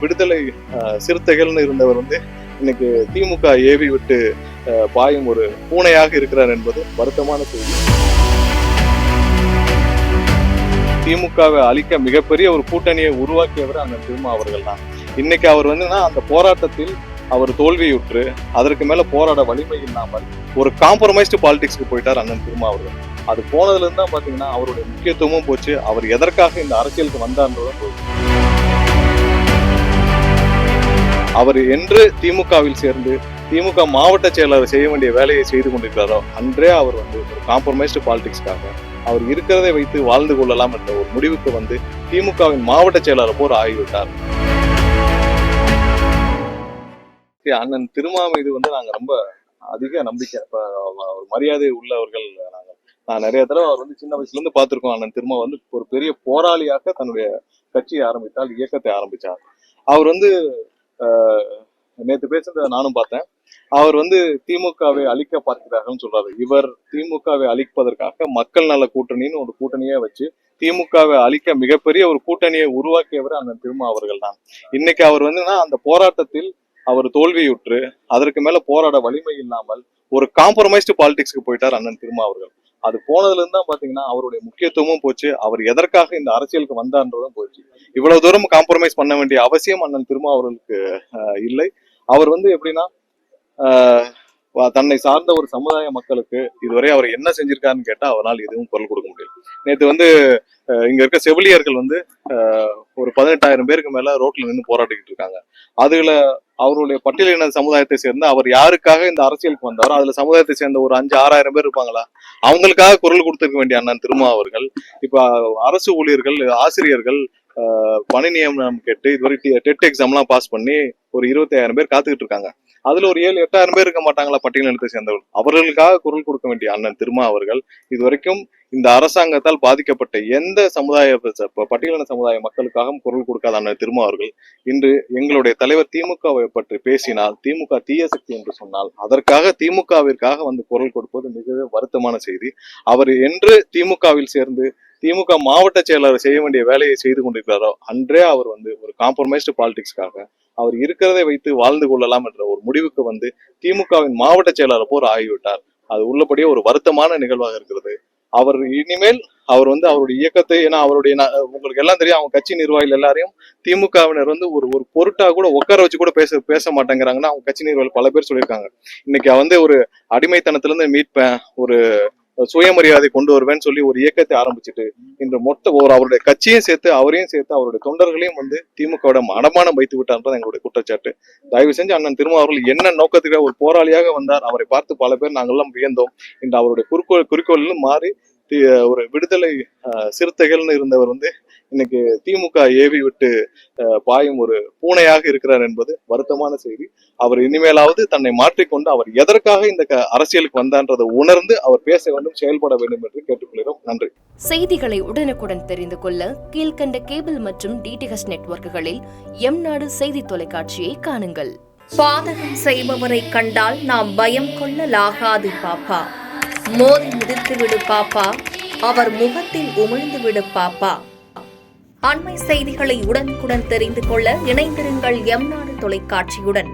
விடுதலை சிறுத்தைகள்னு இருந்தவர் இன்னைக்கு திமுக ஏவி விட்டு பாயும் ஒரு பூனையாக இருக்கிறார் என்பது வருத்தமான செய்தி. திமுகவை அழிக்க மிகப்பெரிய ஒரு கூட்டணியை உருவாக்கியவர் அண்ணன் திருமா அவர்கள் தான். இன்னைக்கு அவர் அந்த போராட்டத்தில் அவர் தோல்வியுற்று அதற்கு மேல போராட வலிமை இல்லாமல் ஒரு காம்ப்ரமைஸ்டு பாலிடிக்ஸ்க்கு போயிட்டார் அண்ணன் திருமா அவர்கள். அது போனதுல இருந்து தான் பாத்தீங்கன்னா அவருடைய முக்கியத்துவமும் போச்சு. அவர் எதற்காக இந்த அரசியலுக்கு வந்தார்ன்றதும் போச்சு. அவர் என்று திமுகவில் சேர்ந்து திமுக மாவட்ட செயலாளர் செய்ய வேண்டிய வேலையை செய்து கொண்டிருக்கிறாரோ அன்றே அவர் ஒரு காம்ப்ரமைஸ்டு பாலிடிக்ஸ்க்காக அவர் இருக்கிறதை வைத்து வாழ்ந்து கொள்ளலாம் என்ற ஒரு முடிவுக்கு திமுகவின் மாவட்ட செயலாளர் போர் ஆகிவிட்டார். அண்ணன் திருமா மீது நாங்க ரொம்ப அதிக நம்பிக்கை, மரியாதை உள்ளவர்கள். நான் நிறைய தடவை அவர் சின்ன வயசுல இருந்து பார்த்திருக்கோம். அண்ணன் திருமா ஒரு பெரிய போராளியாக தன்னுடைய கட்சியை ஆரம்பித்தால், இயக்கத்தை ஆரம்பிச்சார். அவர் நேற்று பேசுறத நானும் பார்த்தேன். அவர் திமுகவை அழிக்க பார்க்கிறார்கள் சொல்றாரு. இவர் திமுகவை அழிப்பதற்காக மக்கள் நல கூட்டணின்னு ஒரு கூட்டணியே வச்சு திமுகவை அழிக்க மிகப்பெரிய ஒரு கூட்டணியை உருவாக்கியவர் அண்ணன் திருமா அவர்கள் தான். இன்னைக்கு அவர் அந்த போராட்டத்தில் அவர் தோல்வியுற்று அதற்கு மேல போராட வலிமை இல்லாமல் ஒரு காம்ப்ரமைஸ்டு பாலிடிக்ஸ்க்கு போயிட்டார் அண்ணன் திருமா அவர்கள். அது போனதுல இருந்து தான் பாத்தீங்கன்னா அவருடைய முக்கியத்துவமும் போச்சு. அவர் எதற்காக இந்த அரசியலுக்கு வந்தார்ன்றதும் போச்சு. இவ்வளவு தூரம் காம்ப்ரமைஸ் பண்ண வேண்டிய அவசியம் அண்ணன் திருமா அவர்களுக்கு இல்லை. அவர் எப்படின்னா தன்னை சார்ந்த ஒரு சமுதாய மக்களுக்கு இதுவரை அவர் என்ன செஞ்சிருக்காருன்னு கேட்டா அவரால் எதுவும் குரல் கொடுக்க முடியல. நேற்று இங்க இருக்க செவிலியர்கள் ஒரு 18,000 பேருக்கு மேல ரோட்ல நின்று போராடிக்கிட்டு இருக்காங்க. அதுல அவருடைய பட்டியலின சமுதாயத்தை சேர்ந்து அவர் யாருக்காக இந்த அரசியலுக்கு வந்தாரோ அதுல சமுதாயத்தை சேர்ந்த ஒரு 5,000-6,000 பேர் இருப்பாங்களா, அவங்களுக்காக குரல் கொடுத்திருக்க வேண்டிய அண்ணன் திருமா அவர்கள் இப்ப அரசு ஊழியர்கள், ஆசிரியர்கள் பணி நியமனம் கேட்டு இதுவரை டெட் எக்ஸாம் எல்லாம் பாஸ் பண்ணி ஒரு 25,000 பேர் காத்துக்கிட்டு இருக்காங்க. அதுல ஒரு 7,000-8,000 பேர் இருக்க மாட்டாங்களா பட்டியலினத்தை சேர்ந்தவர்கள்? அவர்களுக்காக குரல் கொடுக்க வேண்டிய அண்ணன் திருமா அவர்கள் இதுவரைக்கும் இந்த அரசாங்கத்தால் பாதிக்கப்பட்ட எந்த சமுதாய பட்டியலின சமுதாய மக்களுக்காகவும் குரல் கொடுக்காத அண்ணன் திருமா அவர்கள் இன்று எங்களுடைய தலைவர் திமுகவை பற்றி பேசினால், திமுக தீய சக்தி என்று சொன்னால் அதற்காக திமுகவிற்காக குரல் கொடுப்பது மிகவே வருத்தமான செய்தி. அவர் என்று திமுகவில் சேர்ந்து திமுக மாவட்ட செயலாளர் செய்ய வேண்டிய வேலையை செய்து கொண்டிருக்கிறாரோ அன்றே அவர் ஒரு காம்ப்ரமைஸ்டு பாலிடிக்ஸ்க்காக அவர் இருக்கிறதை வைத்து வாழ்ந்து கொள்ளலாம் என்ற ஒரு முடிவுக்கு திமுகவின் மாவட்ட செயலாளர் போர் ஆகிவிட்டார். அது உள்ளபடியே ஒரு வருத்தமான நிகழ்வாக இருக்கிறது. அவர் இனிமேல் அவர் அவருடைய இயக்கத்தை, ஏன்னா அவருடைய உங்களுக்கு எல்லாம் தெரியும், அவங்க கட்சி நிர்வாகிகள் எல்லாரையும் திமுகவினர் ஒரு பொருட்டா கூட உட்கார வச்சு கூட பேச மாட்டேங்கிறாங்கன்னா அவங்க கட்சி நிர்வாகிகள் பல பேர் சொல்லியிருக்காங்க. இன்னைக்கு ஒரு அடிமைத்தனத்துல இருந்து மீட்பேன், ஒரு சுயமரியாதை கொண்டு வருவேன்னு சொல்லி ஒரு இயக்கத்தை ஆரம்பிச்சுட்டு இன்று அவருடைய கட்சியும் சேர்த்து அவரையும் சேர்த்து அவருடைய தொண்டர்களையும் திமுகவோட அடமானம் வைத்து விட்டார்ன்றது எங்களுடைய குற்றச்சாட்டு. தயவு செஞ்சு அண்ணன் திருமா அவர்கள் என்ன நோக்கத்துக்காக ஒரு போராளியாக வந்தார், அவரை பார்த்து பல பேர் நாங்கள்லாம் வியந்தோம். இன்று அவருடைய குறிக்கோள்னு மாறி ஒரு விடுதலை சிறுத்தைகள்னு இருந்தவர் இன்னைக்கு திமுக ஏவி விட்டு பாயும் ஒரு பூனையாக இருக்கிறார் என்பது வருத்தமான செய்தி. அவர் இனிமேலாவது தன்னை மாற்றிக்கொண்டு அவர் எதற்காக இந்த அரசியலுக்கு வந்தான்றதை உணர்ந்து அவர் பேச வேண்டும், செயல்பட வேண்டும் என்று கேட்டுக்கொள்கிறோம். நன்றி. செய்திகளை உடனுக்குடன் தெரிந்து கொள்ள கீழ்கண்ட கேபிள் மற்றும் டிடிஹெச் நெட்வொர்க்குகளில் எம்நாடு செய்தி தொலைக்காட்சியை காணுங்கள். பாதகம் செய்பவரை கண்டால் நாம் பயம் கொள்ளலாகாது பாப்பா. மோதி மிதித்து விடு பாப்பா, அவர் முகத்தில் உமிழ்ந்து விடு பாப்பா. அண்மை செய்திகளை உடனுக்குடன் தெரிந்து கொள்ள இணைந்திருங்கள் எம்நாடு தொலைக்காட்சியுடன்.